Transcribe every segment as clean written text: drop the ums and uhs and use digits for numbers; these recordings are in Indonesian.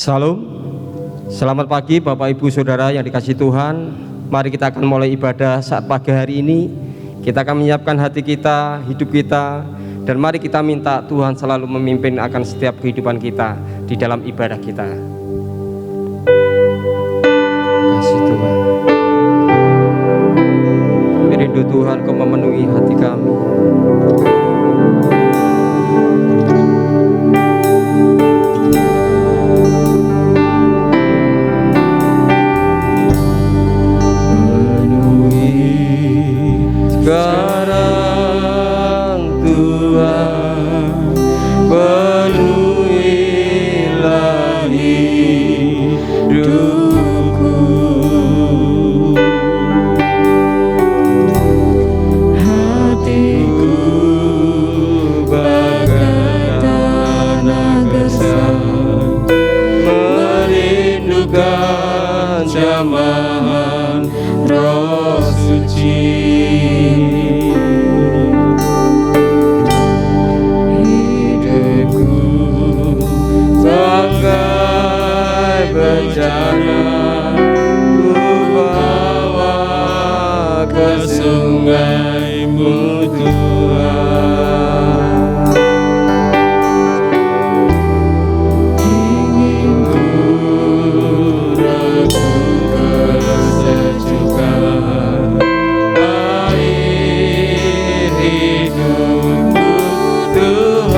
Salam, selamat pagi Bapak Ibu Saudara yang dikasihi Tuhan. Mari kita akan mulai ibadah saat pagi hari ini. Kita akan menyiapkan hati kita, hidup kita, dan mari kita minta Tuhan selalu memimpin akan setiap kehidupan kita di dalam ibadah kita. Kasih Tuhan, rindu Tuhan Kau memenuhi hati kami. Sekarang Tuhan penuhilah hidupku, hatiku bagai tanah gersang merindukan jamahan Roh Suci. Bencana ku bawa ke sungai-Mu Tuhan, ingin ku rebut kesejukan air hidupku Tuhan.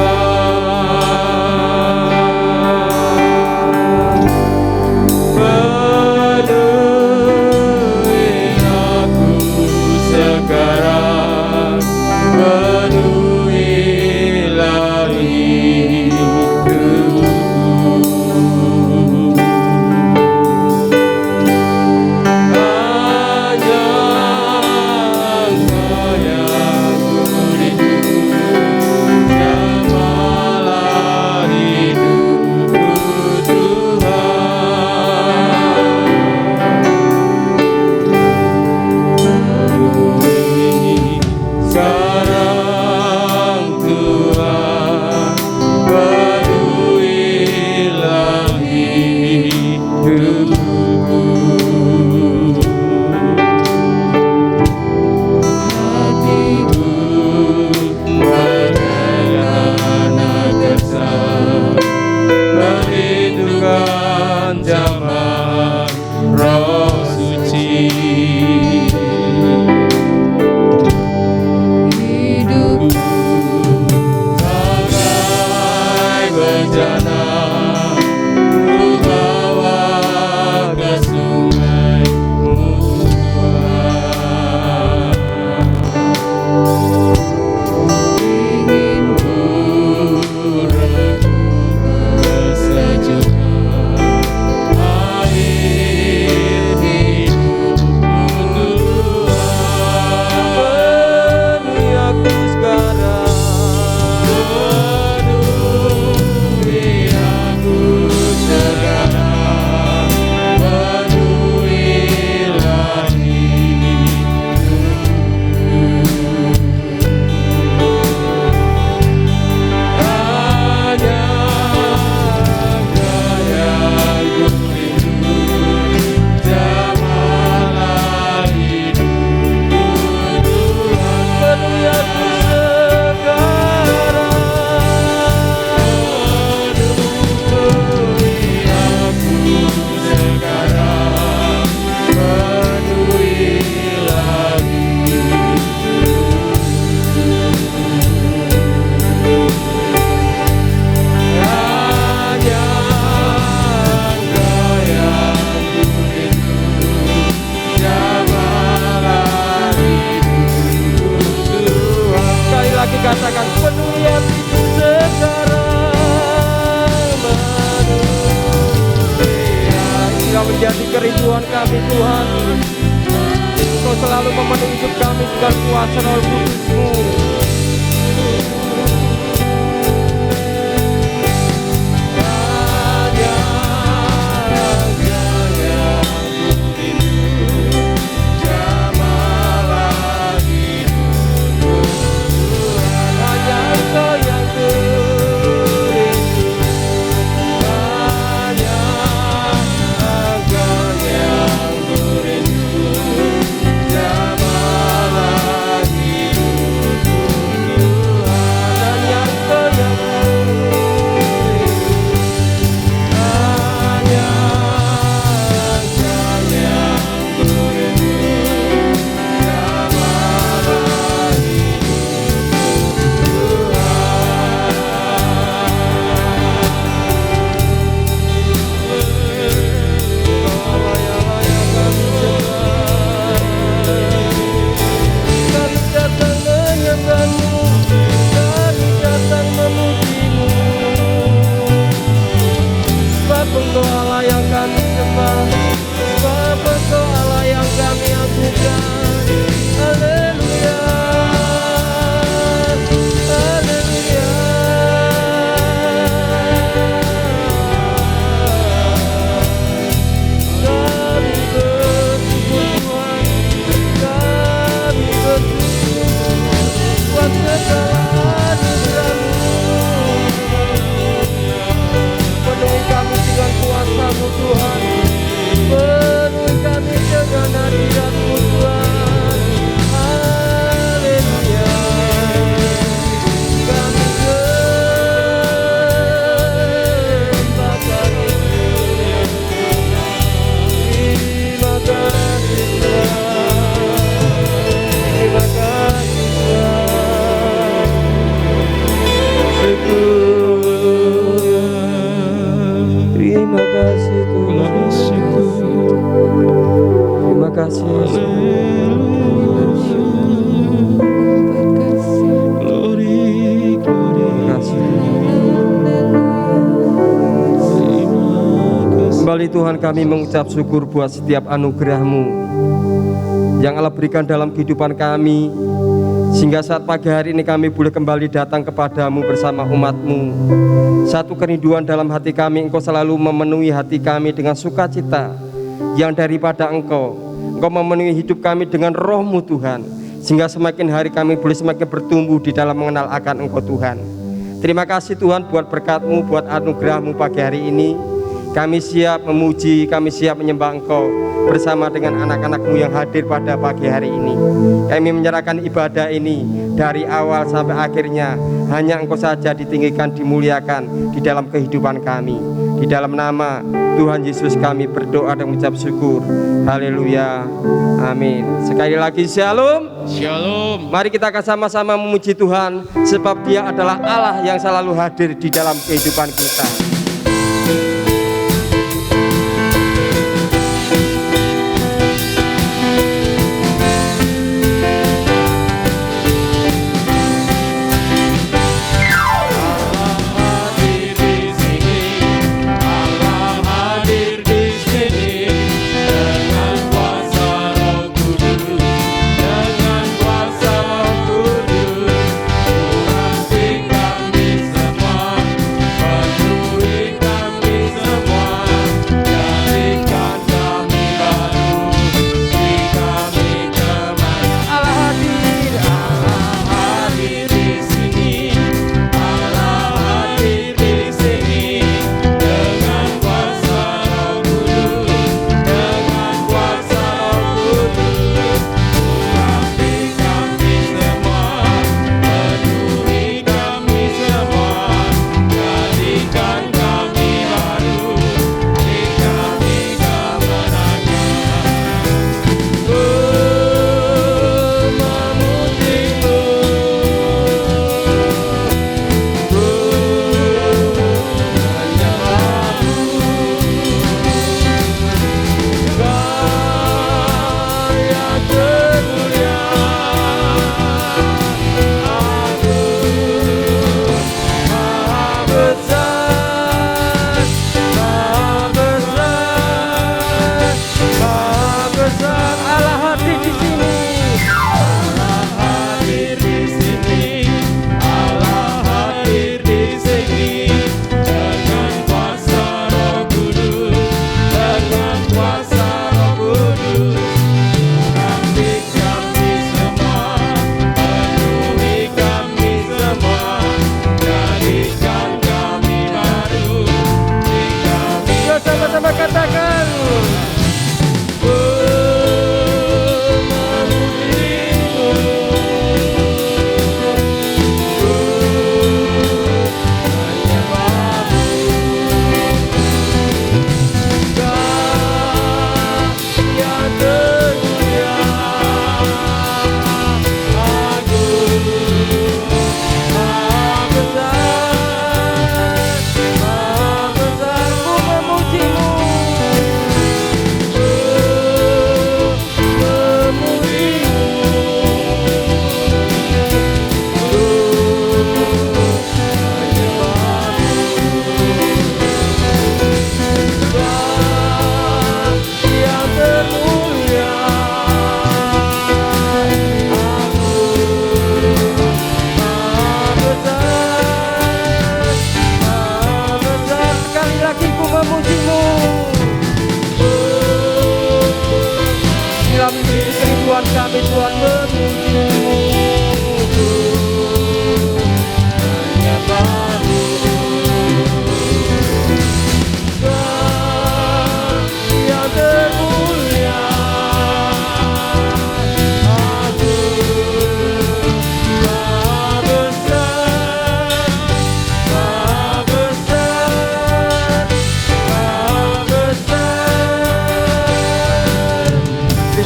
Katakan penuhi hatiku sekarang, Engkau menjadi kerinduan kami Tuhan. Engkau selalu memenuhi hidup kami dengan kuasa Roh Kudus-Mu. Yang ku rindu hanya kembali Tuhan kami mengucap syukur buat setiap anugerah-Mu yang Allah berikan dalam kehidupan kami, sehingga saat pagi hari ini kami boleh kembali datang kepadamu bersama umat-Mu. Satu kerinduan dalam hati kami, Engkau selalu memenuhi hati kami dengan sukacita yang daripada Engkau. Engkau memenuhi hidup kami dengan roh-Mu Tuhan, sehingga semakin hari kami boleh semakin bertumbuh di dalam mengenal akan Engkau Tuhan. Terima kasih Tuhan buat berkat-Mu, buat anugerah-Mu pagi hari ini. Kami siap memuji, kami siap menyembah Engkau bersama dengan anak-anak-Mu yang hadir pada pagi hari ini. Kami menyerahkan ibadah ini dari awal sampai akhirnya hanya Engkau saja ditinggikan, dimuliakan di dalam kehidupan kami. Di dalam nama Tuhan Yesus kami berdoa dan mengucap syukur. Haleluya, amin. Sekali lagi shalom. Shalom. Mari kita akan sama-sama memuji Tuhan, sebab Dia adalah Allah yang selalu hadir di dalam kehidupan kita.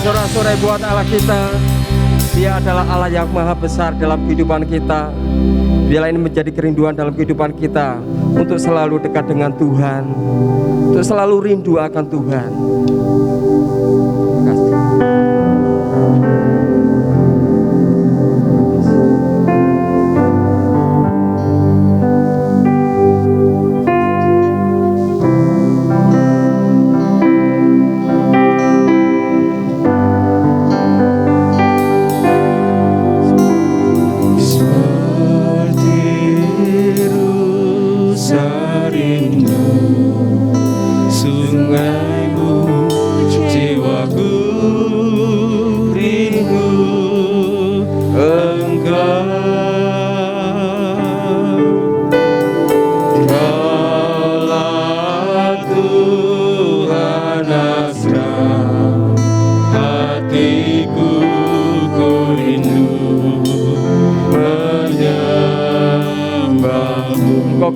Sorak-sorai buat Allah kita. Dia adalah Allah yang maha besar dalam kehidupan kita. Biarlah ini menjadi kerinduan dalam kehidupan kita untuk selalu dekat dengan Tuhan, untuk selalu rindu akan Tuhan. Terima kasih.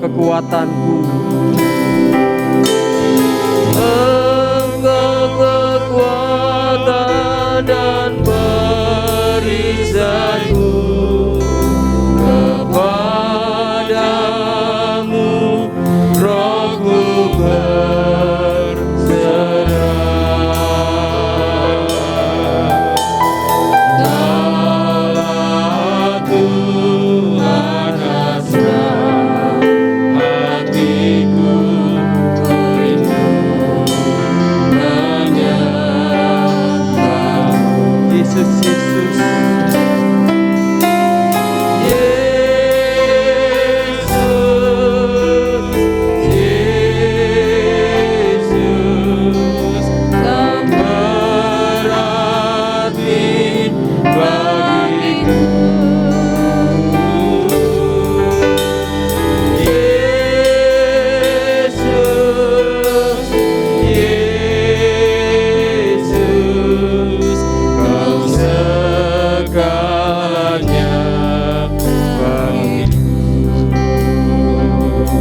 kekuatanku. Engkau kekuatan dan perisaiku, kepadamu rohku berserah. Kala Tuhan asrah, hatiku rindu menyembahmu. Yesus, Yesus.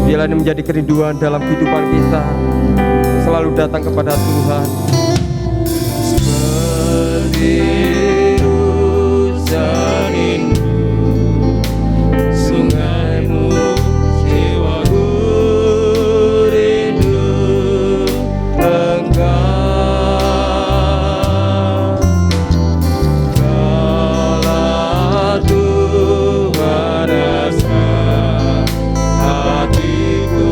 Biarlah ini menjadi kerinduan dalam kehidupan kita, selalu datang kepada Tuhan. Seperti usaha rindu, sungaimu jiwaku rindu Engkau. Kala Tuhan asrah, hatiku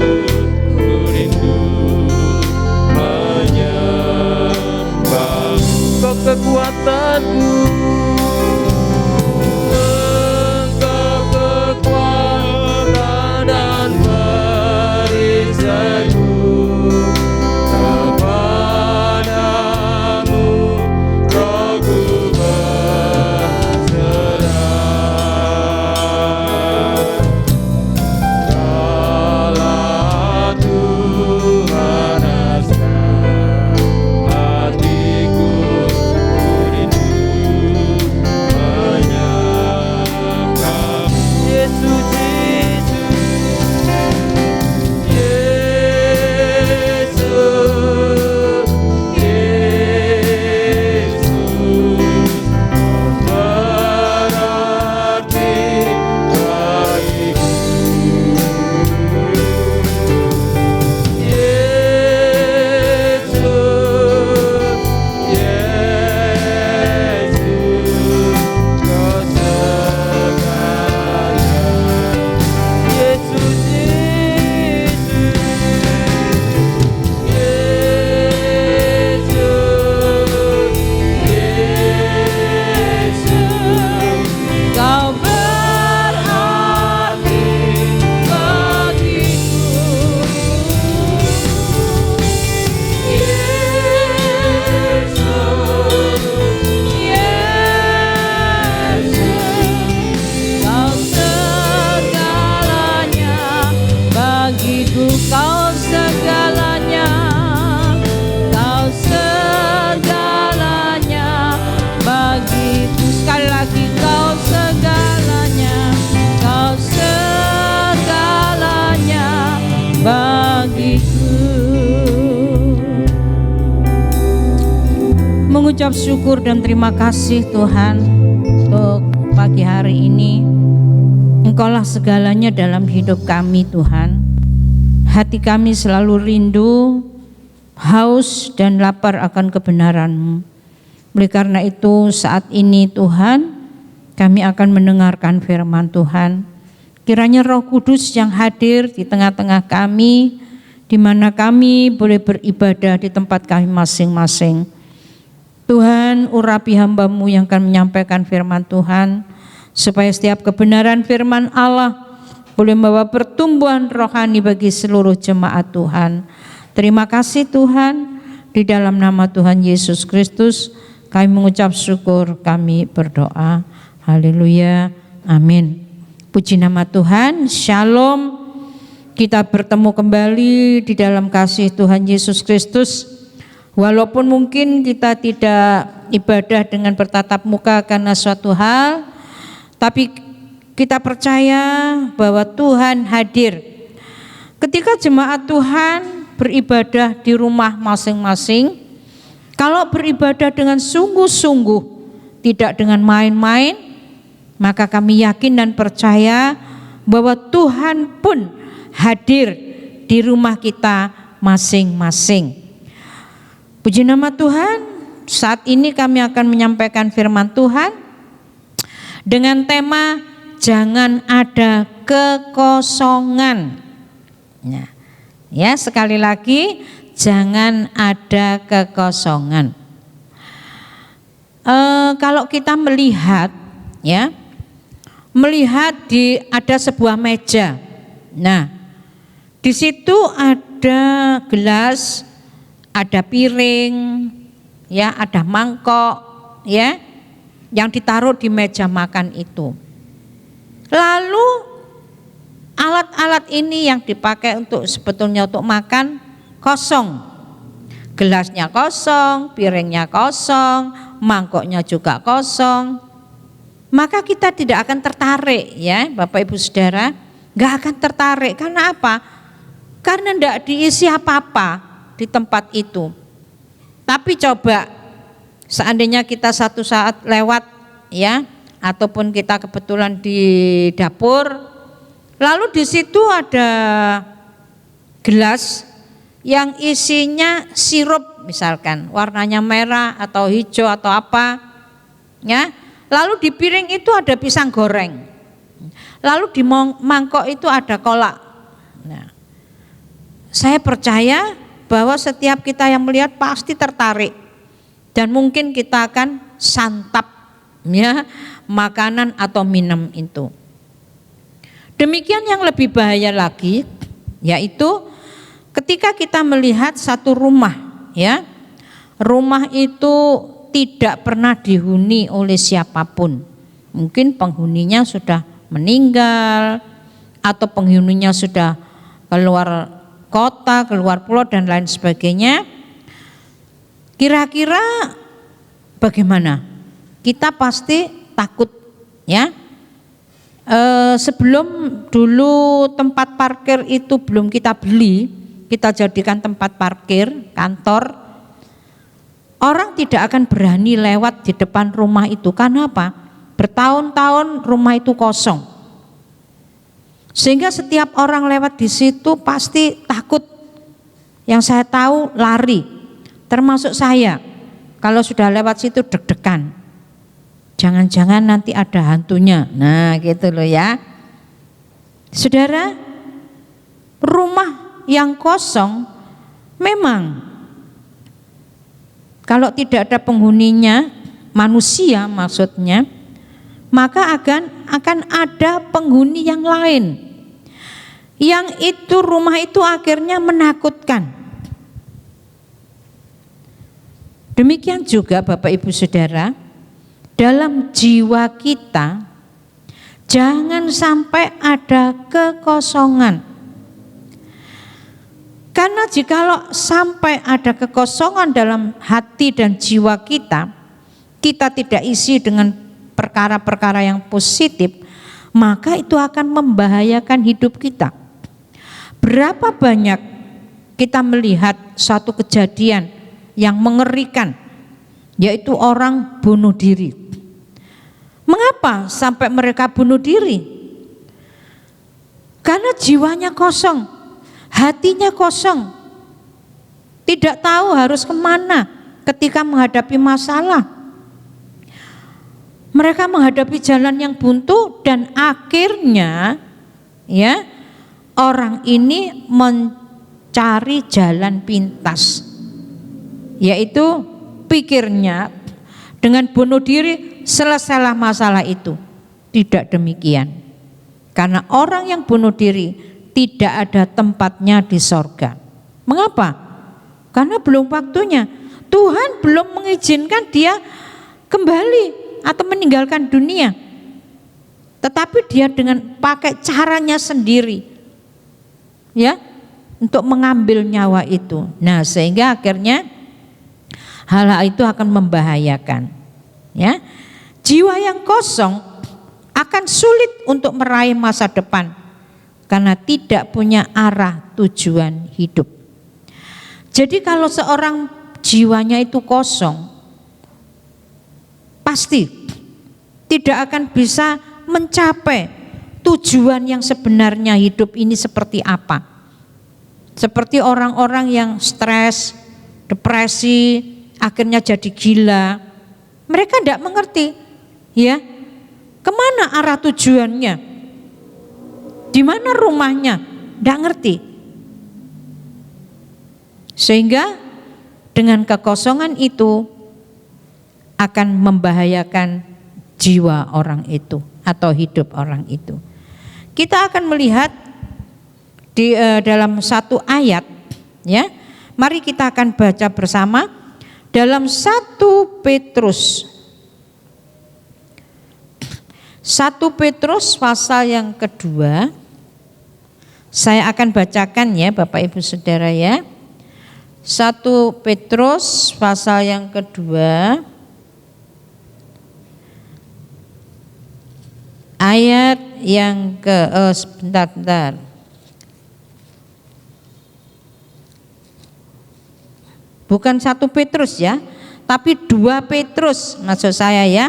rindu menyembahmu. Kau kekuatanku, Engkau kekuatan dan perisaiku, kepadamu rohku berserah. Kala Tuhan asrah, hatiku rindu menyembahmu. Yesus, Yesus, Yesus, Yesus, berarti bagiku. Yesus, Yesus, Kau segalanya. Yesus, Yesus, Yesus, Kau berarti bagiku. Yesus, Yesus, Kau segalanya bagiku. Kau segalanya, Kau segalanya bagiku. Sekali lagi, Kau segalanya, Kau segalanya bagiku. Mengucap syukur dan terima kasih Tuhan untuk pagi hari ini. Engkaulah segalanya dalam hidup kami Tuhan. Hati kami selalu rindu, haus dan lapar akan kebenaran-Mu. Oleh karena itu saat ini Tuhan, kami akan mendengarkan firman Tuhan. Kiranya Roh Kudus yang hadir di tengah-tengah kami, di mana kami boleh beribadah di tempat kami masing-masing. Tuhan, urapi hamba-Mu yang akan menyampaikan firman Tuhan, supaya setiap kebenaran firman Allah boleh membawa pertumbuhan rohani bagi seluruh jemaat Tuhan. Terima kasih Tuhan, di dalam nama Tuhan Yesus Kristus kami mengucap syukur, kami berdoa. Haleluya, amin. Puji nama Tuhan, shalom. Kita bertemu kembali di dalam kasih Tuhan Yesus Kristus. Walaupun mungkin kita tidak ibadah dengan bertatap muka karena suatu hal, tapi kita percaya bahwa Tuhan hadir Ketika jemaat Tuhan beribadah di rumah masing-masing, kalau beribadah dengan sungguh-sungguh, tidak dengan main-main, maka kami yakin dan percaya bahwa Tuhan pun hadir di rumah kita masing-masing. Puji nama Tuhan. Saat ini kami akan menyampaikan firman Tuhan dengan tema jangan ada kekosongan. Nah, ya, sekali lagi, jangan ada kekosongan. Kalau kita melihat, ya, ada sebuah meja. Nah, di situ ada gelas, ada piring, ya, ada mangkok, ya, yang ditaruh di meja makan itu. Lalu alat-alat ini yang dipakai sebetulnya untuk makan kosong. Gelasnya kosong, piringnya kosong, mangkoknya juga kosong. Maka kita tidak akan tertarik, ya Bapak Ibu Saudara, nggak akan tertarik. Karena apa? Karena tidak diisi apa-apa di tempat itu. Tapi coba seandainya kita satu saat lewat, ya, ataupun kita kebetulan di dapur, lalu di situ ada gelas yang isinya sirup, misalkan warnanya merah atau hijau atau apa, ya. Lalu di piring itu ada pisang goreng. Lalu di mangkok itu ada kolak. Nah, saya percaya bahwa setiap kita yang melihat pasti tertarik dan mungkin kita akan santap, ya, makanan atau minum itu. Demikian yang lebih bahaya lagi, yaitu ketika kita melihat satu rumah, ya, rumah itu tidak pernah dihuni oleh siapapun. Mungkin penghuninya sudah meninggal atau penghuninya sudah keluar kota, keluar pulau dan lain sebagainya. Kira-kira bagaimana? Kita pasti takut, ya. Sebelum dulu tempat parkir itu belum kita beli, kita jadikan tempat parkir kantor, orang tidak akan berani lewat di depan rumah itu. Karena apa? Bertahun-tahun rumah itu kosong, sehingga setiap orang lewat di situ pasti takut. Yang saya tahu lari, termasuk saya. Kalau sudah lewat situ deg-degan. Jangan-jangan nanti ada hantunya. Nah, gitu loh, ya. Saudara, rumah yang kosong memang kalau tidak ada penghuninya, manusia maksudnya, maka akan ada penghuni yang lain. Yang itu rumah itu akhirnya menakutkan. Demikian juga Bapak Ibu Saudara, dalam jiwa kita jangan sampai ada kekosongan. Karena jikalau sampai ada kekosongan dalam hati dan jiwa kita, kita tidak isi dengan perkara-perkara yang positif, maka itu akan membahayakan hidup kita. Berapa banyak kita melihat suatu kejadian yang mengerikan, yaitu orang bunuh diri. Mengapa sampai mereka bunuh diri? Karena jiwanya kosong, hatinya kosong, tidak tahu harus kemana ketika menghadapi masalah. Mereka menghadapi jalan yang buntu dan akhirnya, ya, orang ini mencari jalan pintas, yaitu pikirnya dengan bunuh diri selesailah masalah itu. Tidak demikian. Karena orang yang bunuh diri tidak ada tempatnya di sorga. Mengapa? Karena belum waktunya. Tuhan belum mengizinkan dia kembali atau meninggalkan dunia. Tetapi dia dengan pakai caranya sendiri, ya, untuk mengambil nyawa itu. Nah, sehingga akhirnya hal itu akan membahayakan, ya. Jiwa yang kosong akan sulit untuk meraih masa depan karena tidak punya arah tujuan hidup. Jadi kalau seorang jiwanya itu kosong, pasti tidak akan bisa mencapai tujuan yang sebenarnya hidup ini seperti apa. Seperti orang-orang yang stres, depresi, akhirnya jadi gila. Mereka tidak mengerti, ya, kemana arah tujuannya, di mana rumahnya, tidak ngerti. Sehingga dengan kekosongan itu akan membahayakan jiwa orang itu atau hidup orang itu. Kita akan melihat di dalam satu ayat, ya. Mari kita akan baca bersama dalam 1 Petrus. 1 Petrus pasal yang kedua. Saya akan bacakan ya Bapak Ibu Saudara ya. 1 Petrus pasal yang kedua. Ayat yang sebentar. Bukan 1 Petrus ya, tapi 2 Petrus maksud saya ya.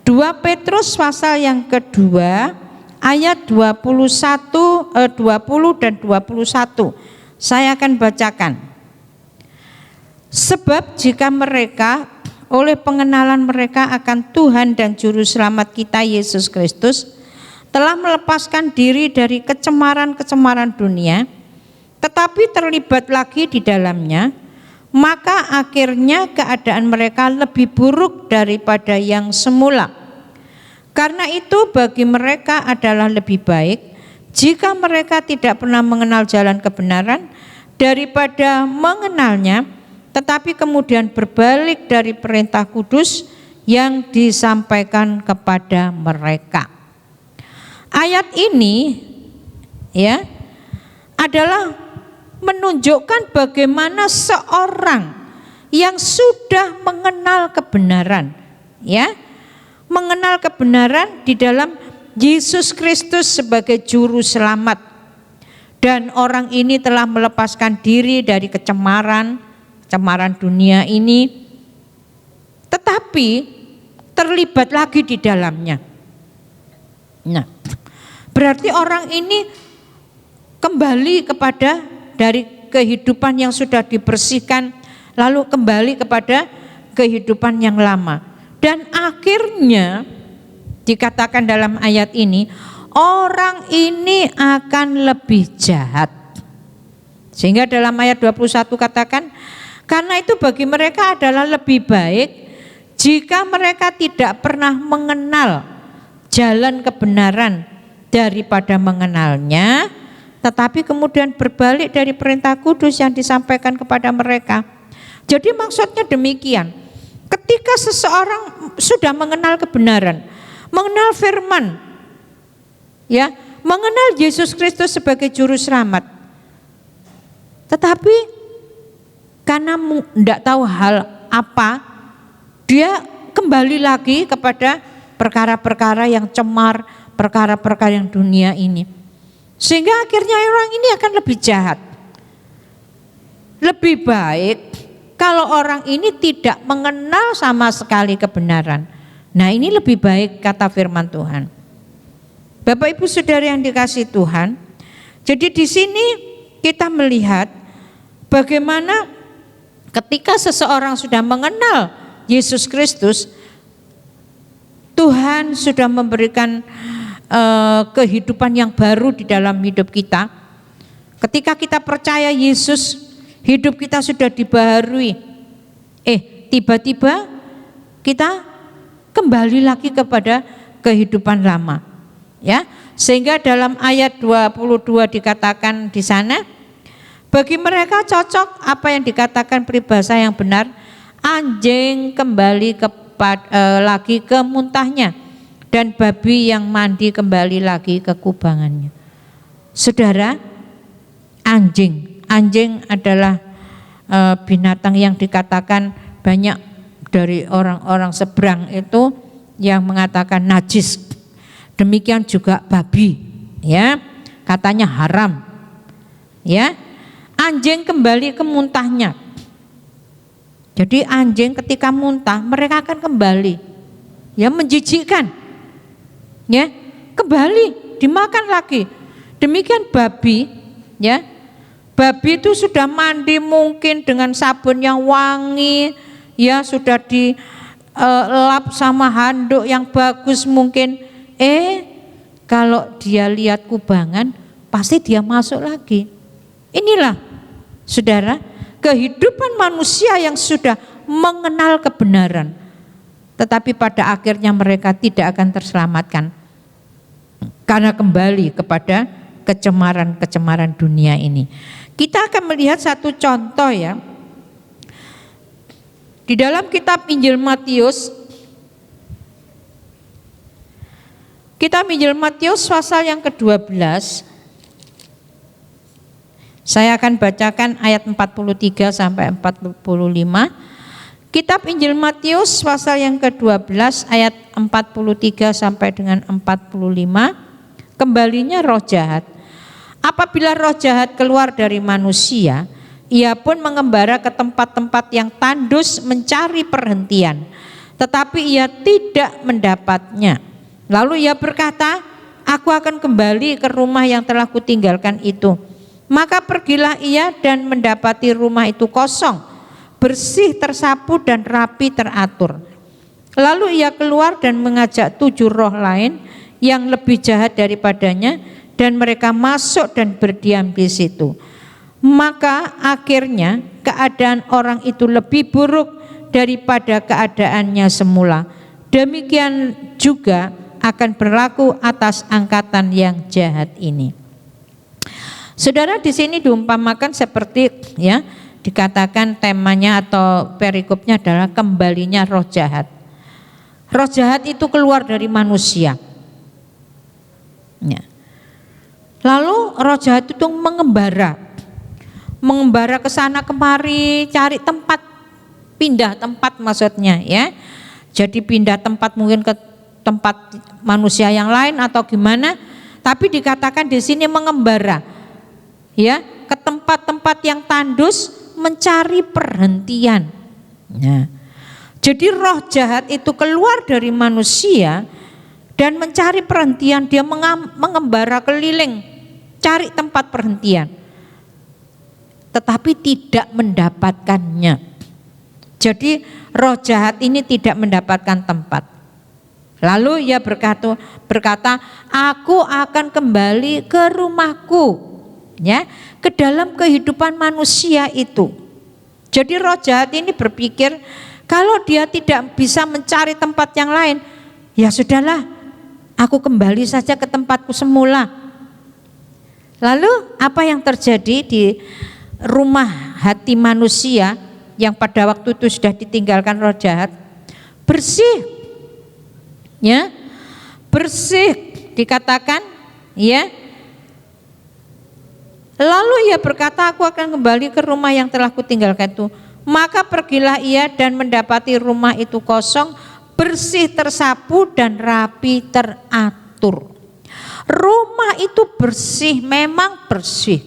2 Petrus pasal yang kedua ayat 20 dan 21. Saya akan bacakan. Sebab jika mereka oleh pengenalan mereka akan Tuhan dan Juru Selamat kita Yesus Kristus telah melepaskan diri dari kecemaran-kecemaran dunia, tetapi terlibat lagi di dalamnya, maka akhirnya keadaan mereka lebih buruk daripada yang semula. Karena itu bagi mereka adalah lebih baik jika mereka tidak pernah mengenal jalan kebenaran daripada mengenalnya, tetapi kemudian berbalik dari perintah kudus yang disampaikan kepada mereka. Ayat ini ya adalah menunjukkan bagaimana seorang yang sudah mengenal kebenaran, ya, mengenal kebenaran di dalam Yesus Kristus sebagai juru selamat, dan orang ini telah melepaskan diri dari kecemaran dunia ini, tetapi terlibat lagi di dalamnya. Nah, berarti orang ini kembali kepada dari kehidupan yang sudah dibersihkan, lalu kembali kepada kehidupan yang lama. Dan akhirnya dikatakan dalam ayat ini, orang ini akan lebih jahat. Sehingga dalam ayat 21 katakan, karena itu bagi mereka adalah lebih baik jika mereka tidak pernah mengenal jalan kebenaran daripada mengenalnya, tetapi kemudian berbalik dari perintah kudus yang disampaikan kepada mereka. Jadi maksudnya demikian, ketika seseorang sudah mengenal kebenaran, mengenal firman, ya, mengenal Yesus Kristus sebagai juru selamat, tetapi karena tidak tahu hal apa, dia kembali lagi kepada perkara-perkara yang cemar, perkara-perkara yang dunia ini. Sehingga akhirnya orang ini akan lebih jahat. Lebih baik kalau orang ini tidak mengenal sama sekali kebenaran. Nah, ini lebih baik kata firman Tuhan. Bapak Ibu Saudara yang dikasihi Tuhan, jadi di sini kita melihat bagaimana ketika seseorang sudah mengenal Yesus Kristus, Tuhan sudah memberikan kehidupan yang baru di dalam hidup kita. Ketika kita percaya Yesus, hidup kita sudah dibaharui. Tiba-tiba kita kembali lagi kepada kehidupan lama. Ya, sehingga dalam ayat 22 dikatakan di sana, bagi mereka cocok apa yang dikatakan peribahasa yang benar, anjing kembali lagi ke muntahnya, dan babi yang mandi kembali lagi ke kubangannya. Saudara, anjing adalah binatang yang dikatakan banyak dari orang-orang seberang itu yang mengatakan najis. Demikian juga babi, ya. katanya haram. Ya, anjing kembali ke muntahnya. Jadi anjing ketika muntah mereka akan kembali, ya menjijikkan, ya kembali dimakan lagi. Demikian babi, ya babi itu sudah mandi mungkin dengan sabun yang wangi, ya sudah dilap sama handuk yang bagus mungkin. Kalau dia lihat kubangan pasti dia masuk lagi. Inilah saudara, kehidupan manusia yang sudah mengenal kebenaran, tetapi pada akhirnya mereka tidak akan terselamatkan karena kembali kepada kecemaran-kecemaran dunia ini. Kita akan melihat satu contoh ya. Di dalam kitab Injil Matius, pasal yang ke-12. Saya akan bacakan ayat 43 sampai 45. Kitab Injil Matius pasal yang ke-12 ayat 43 sampai dengan 45. Kembalinya roh jahat. Apabila roh jahat keluar dari manusia, ia pun mengembara ke tempat-tempat yang tandus mencari perhentian, tetapi ia tidak mendapatnya. Lalu ia berkata, aku akan kembali ke rumah yang telah kutinggalkan itu. Maka pergilah ia dan mendapati rumah itu kosong, bersih, tersapu dan rapi teratur. Lalu ia keluar dan mengajak 7 roh lain yang lebih jahat daripadanya, dan mereka masuk dan berdiam di situ. Maka akhirnya keadaan orang itu lebih buruk daripada keadaannya semula. Demikian juga akan berlaku atas angkatan yang jahat ini. Saudara, di sini diumpamakan seperti ya dikatakan temanya atau perikopnya adalah kembalinya roh jahat. Roh jahat itu keluar dari manusia. Ya. Lalu roh jahat itu mengembara ke sana kemari, cari tempat, pindah tempat maksudnya ya. Jadi pindah tempat mungkin ke tempat manusia yang lain atau gimana, tapi dikatakan di sini mengembara. Ya, ke tempat-tempat yang tandus mencari perhentian. Nah, jadi roh jahat itu keluar dari manusia dan mencari perhentian. Dia mengembara keliling, cari tempat perhentian, tetapi tidak mendapatkannya. Jadi roh jahat ini tidak mendapatkan tempat. Lalu ia berkata, aku akan kembali ke rumahku. Ya, ke dalam kehidupan manusia itu. Jadi roh jahat ini berpikir kalau dia tidak bisa mencari tempat yang lain, ya sudahlah, aku kembali saja ke tempatku semula. Lalu apa yang terjadi di rumah hati manusia yang pada waktu itu sudah ditinggalkan roh jahat? Bersih. Ya. Bersih dikatakan, ya. Lalu ia berkata, aku akan kembali ke rumah yang telah kutinggalkan itu. Maka pergilah ia dan mendapati rumah itu kosong, bersih, tersapu dan rapi teratur. Rumah itu bersih, memang bersih,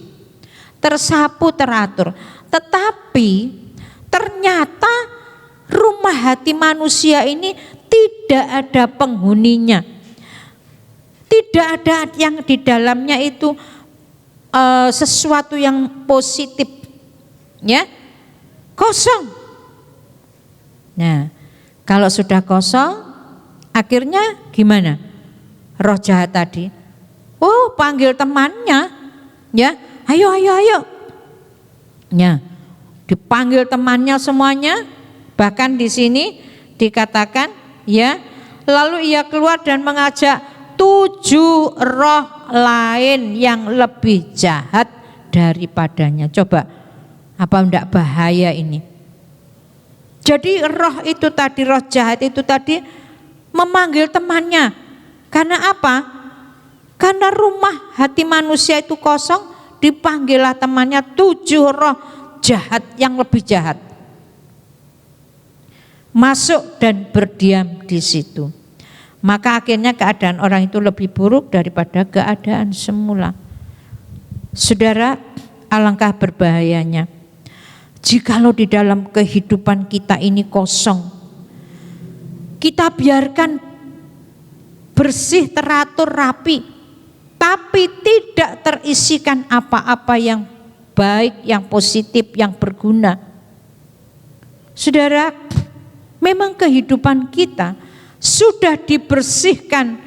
tersapu teratur. Tetapi ternyata rumah hati manusia ini tidak ada penghuninya. Tidak ada yang di dalamnya itu sesuatu yang positif, ya, kosong. Nah, kalau sudah kosong, akhirnya gimana? Roh jahat tadi, panggil temannya, ya, ayo. Ya, dipanggil temannya semuanya. Bahkan di sini dikatakan, ya, lalu ia keluar dan mengajak 7 roh lain yang lebih jahat daripadanya. Coba, apa enggak bahaya ini? Jadi roh itu tadi, roh jahat itu tadi memanggil temannya. Karena apa? Karena rumah hati manusia itu kosong, dipanggillah temannya 7 roh jahat yang lebih jahat. Masuk dan berdiam di situ. Maka akhirnya keadaan orang itu lebih buruk daripada keadaan semula. Saudara, alangkah berbahayanya jikalau di dalam kehidupan kita ini kosong. Kita biarkan bersih, teratur, rapi, tapi tidak terisikan apa-apa yang baik, yang positif, yang berguna. Saudara, memang kehidupan kita sudah dibersihkan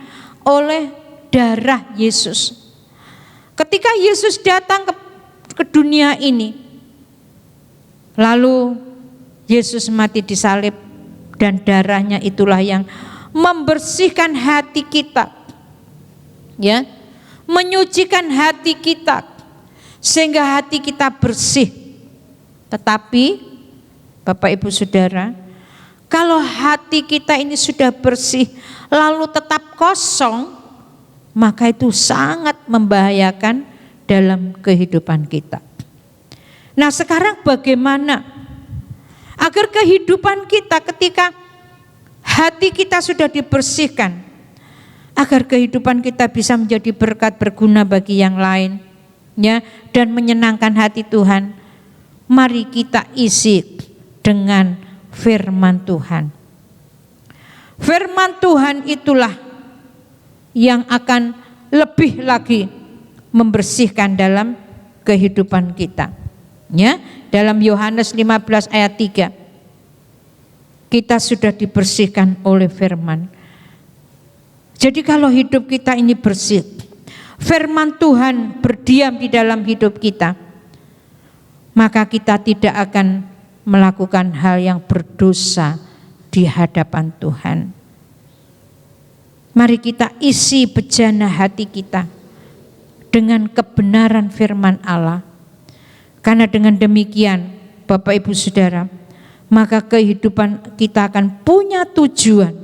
oleh darah Yesus. Ketika Yesus datang ke dunia ini, lalu Yesus mati disalib, dan darahnya itulah yang membersihkan hati kita, ya, menyucikan hati kita sehingga hati kita bersih. Tetapi Bapak Ibu Saudara, kalau hati kita ini sudah bersih lalu tetap kosong, maka itu sangat membahayakan dalam kehidupan kita. Nah, sekarang bagaimana agar kehidupan kita ketika hati kita sudah dibersihkan, agar kehidupan kita bisa menjadi berkat berguna bagi yang lain, ya, dan menyenangkan hati Tuhan? Mari kita isi dengan firman Tuhan. Firman Tuhan itulah yang akan lebih lagi membersihkan dalam kehidupan kita. Ya, dalam Yohanes 15 ayat 3, kita sudah dibersihkan oleh firman. Jadi kalau hidup kita ini bersih, firman Tuhan berdiam di dalam hidup kita, maka kita tidak akan melakukan hal yang berdosa di hadapan Tuhan. Mari kita isi bejana hati kita dengan kebenaran firman Allah. Karena dengan demikian, Bapak Ibu Saudara, maka kehidupan kita akan punya tujuan.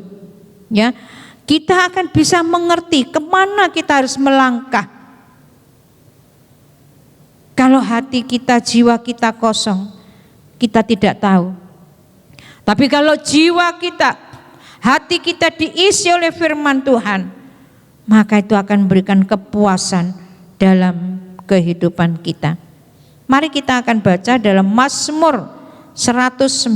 Ya, kita akan bisa mengerti kemana kita harus melangkah. Kalau hati kita, jiwa kita kosong, kita tidak tahu. Tapi kalau jiwa kita, hati kita diisi oleh firman Tuhan, maka itu akan memberikan kepuasan dalam kehidupan kita. Mari kita akan baca dalam Mazmur 119.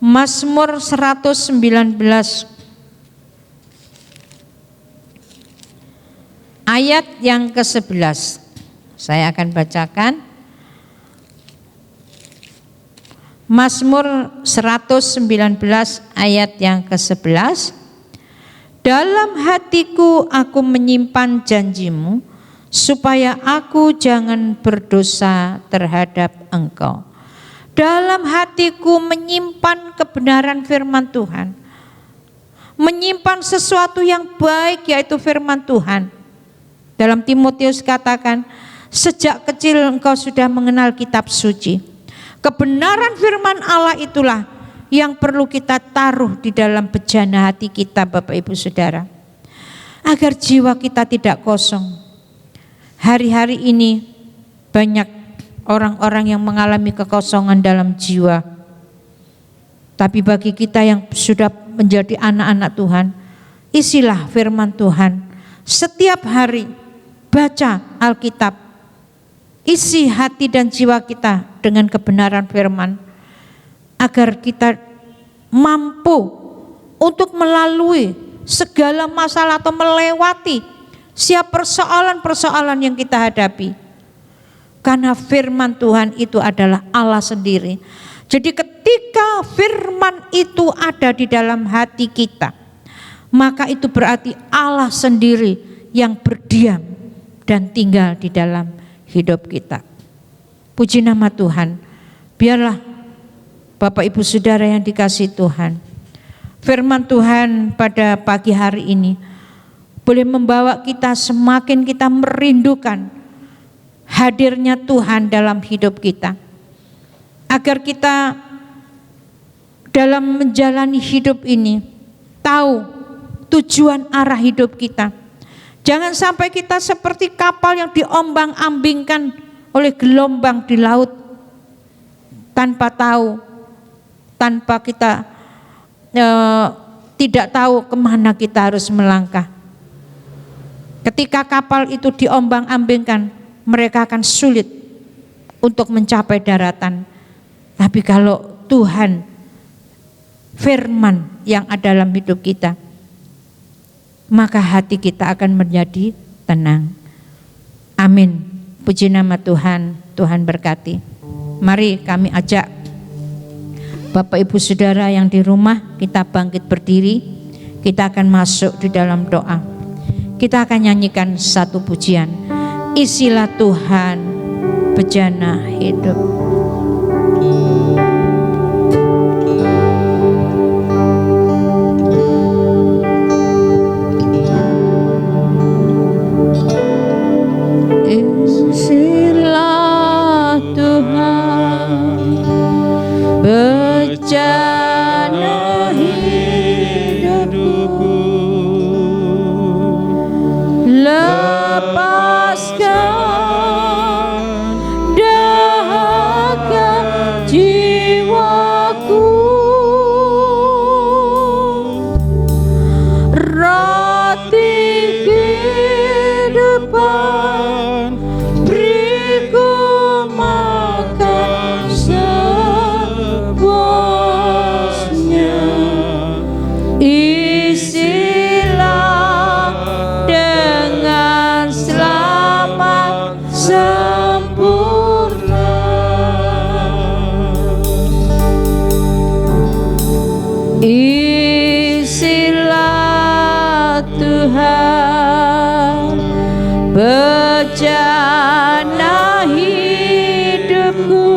Mazmur 119 ayat yang ke-11. Saya akan bacakan. Mazmur 119 ayat yang ke-11. Dalam hatiku aku menyimpan janjimu, supaya aku jangan berdosa terhadap Engkau. Dalam hatiku menyimpan kebenaran firman Tuhan, menyimpan sesuatu yang baik, yaitu firman Tuhan. Dalam Timotius katakan, sejak kecil engkau sudah mengenal kitab suci. Kebenaran firman Allah itulah yang perlu kita taruh di dalam bejana hati kita, Bapak Ibu Saudara, agar jiwa kita tidak kosong. Hari-hari ini banyak orang-orang yang mengalami kekosongan dalam jiwa. Tapi bagi kita yang sudah menjadi anak-anak Tuhan, isilah firman Tuhan. Setiap hari baca Alkitab, isi hati dan jiwa kita dengan kebenaran firman, agar kita mampu untuk melalui segala masalah atau melewati setiap persoalan-persoalan yang kita hadapi. Karena firman Tuhan itu adalah Allah sendiri. Jadi ketika firman itu ada di dalam hati kita, maka itu berarti Allah sendiri yang berdiam dan tinggal di dalam hidup kita. Puji nama Tuhan. Biarlah Bapak Ibu Saudara yang dikasihi Tuhan, firman Tuhan pada pagi hari ini boleh membawa kita semakin kita merindukan hadirnya Tuhan dalam hidup kita, agar kita dalam menjalani hidup ini tahu tujuan arah hidup kita. Jangan sampai kita seperti kapal yang diombang-ambingkan oleh gelombang di laut tanpa tahu, tanpa kita tidak tahu kemana kita harus melangkah. Ketika kapal itu diombang-ambingkan, mereka akan sulit untuk mencapai daratan. Tapi kalau Tuhan, firman yang ada dalam hidup kita, maka hati kita akan menjadi tenang. Amin. Puji nama Tuhan. Tuhan berkati. Mari kami ajak Bapak Ibu Saudara yang di rumah, kita bangkit berdiri. Kita akan masuk di dalam doa. Kita akan nyanyikan satu pujian. Isilah Tuhan bejana hidup. Isilah Tuhan bejana hidupku, lepaskan dahaga jiwaku, roti kehidupan beriku makan sepuasnya. Isilah dengan selamat sempurna. Isilah Tuhan bejana hidupku,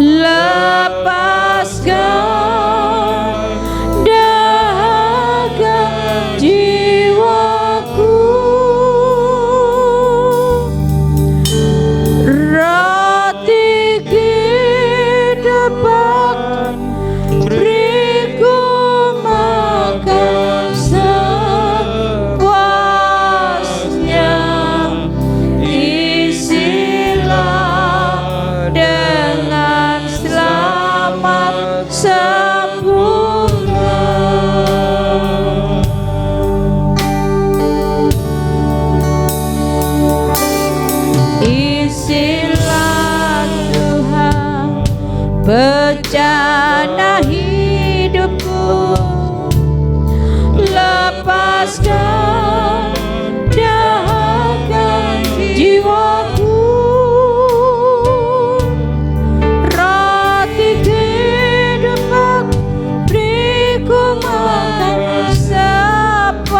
lepaskan dahaga jiwaku, roti kehidupan beriku makan sepuasnya. Isilah dengan selamat sempurna. Isilah Tuhan bejana hidupku, lepaskan dahaga jiwaku, roti kehidupan beriku makan sepuasnya.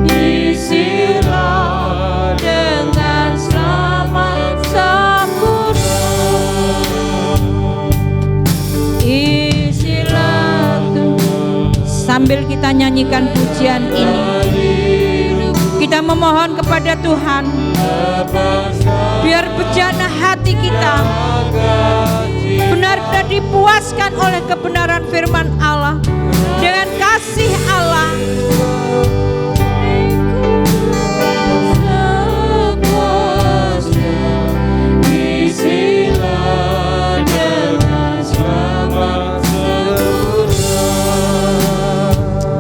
Isilah dengan selamat sempurna. Isilah Tuhan. Sambil kita nyanyikan pujian ini, kita memohon kepada Tuhan, biar bejana hati kita benar-benar dipuaskan oleh kebenaran firman Allah, dengan kasih Allah. Isilah dengan selamat sempurna.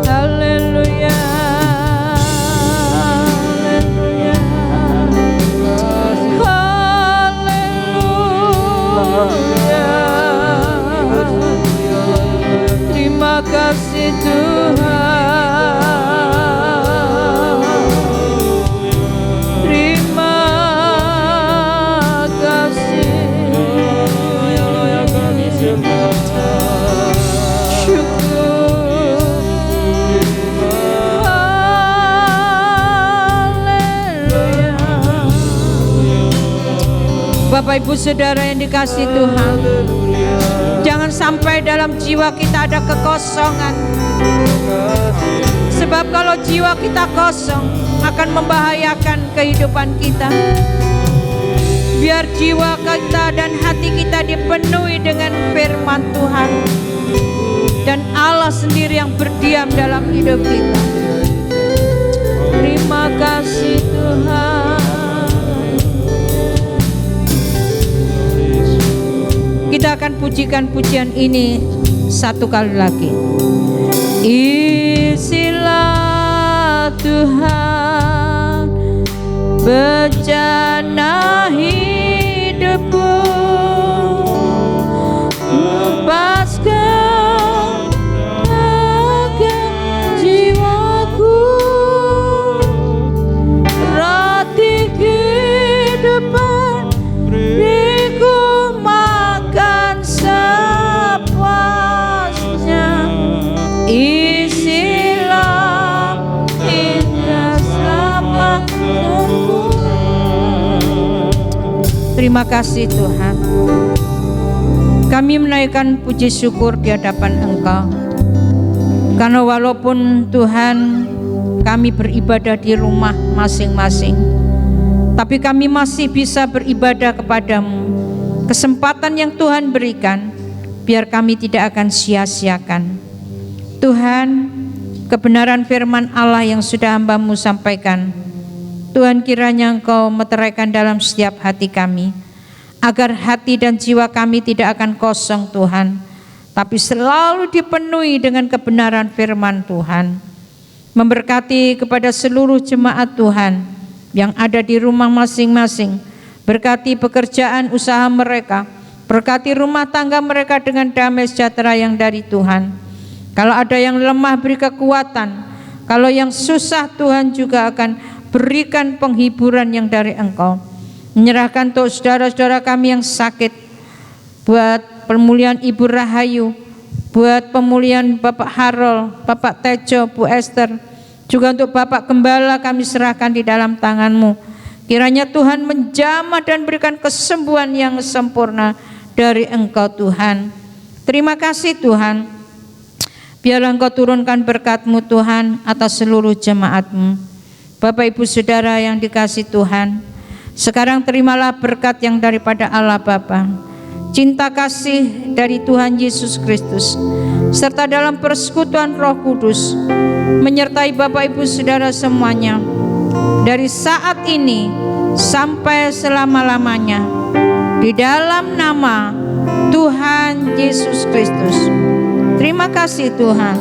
Haleluya, haleluya, haleluya. Terima kasih Tuhan. Terima kasih. Syukur. Haleluya. Bapak Ibu Saudara yang dikasihi Tuhan, jangan sampai dalam jiwa kita ada kekosongan. Sebab kalau jiwa kita kosong akan membahayakan kehidupan kita. Biar jiwa kita dan hati kita dipenuhi dengan firman Tuhan, dan Allah sendiri yang berdiam dalam hidup kita. Terima kasih Tuhan. Kita akan pujikan pujian ini Satu kali lagi. Isilah Tuhan bencana hidupku, lepaskan akan jiwaku, roti kehidupan beriku makan sepuasnya. Isilah indah selamatku. Terima kasih Tuhan. Kami menaikkan puji syukur di hadapan Engkau, karena walaupun Tuhan kami beribadah di rumah masing-masing, tapi kami masih bisa beribadah kepadamu. Kesempatan yang Tuhan berikan, biar kami tidak akan sia-siakan. Tuhan, kebenaran firman Allah yang sudah hamba-Mu sampaikan, Tuhan kiranya Engkau meteraikan dalam setiap hati kami, agar hati dan jiwa kami tidak akan kosong Tuhan, tapi selalu dipenuhi dengan kebenaran firman Tuhan. Memberkati kepada seluruh jemaat Tuhan yang ada di rumah masing-masing, berkati pekerjaan usaha mereka, berkati rumah tangga mereka dengan damai sejahtera yang dari Tuhan. Kalau ada yang lemah, beri kekuatan. Kalau yang susah, Tuhan juga akan berikan penghiburan yang dari Engkau. Menyerahkan untuk saudara-saudara kami yang sakit, buat pemulihan Ibu Rahayu, buat pemulihan Bapak Harol, Bapak Tejo, Bu Esther, juga untuk Bapak Gembala kami serahkan di dalam tangan-Mu. Kiranya Tuhan menjamah dan berikan kesembuhan yang sempurna dari Engkau Tuhan. Terima kasih Tuhan. Biarlah Engkau turunkan berkat-Mu Tuhan atas seluruh jemaat-Mu. Bapak Ibu Saudara yang dikasihi Tuhan, sekarang terimalah berkat yang daripada Allah Bapa, cinta kasih dari Tuhan Yesus Kristus, serta dalam persekutuan Roh Kudus menyertai Bapak Ibu Saudara semuanya, dari saat ini sampai selama-lamanya, di dalam nama Tuhan Yesus Kristus. Terima kasih Tuhan.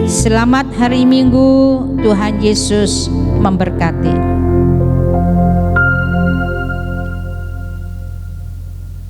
Selamat hari Minggu, Tuhan Yesus memberkati.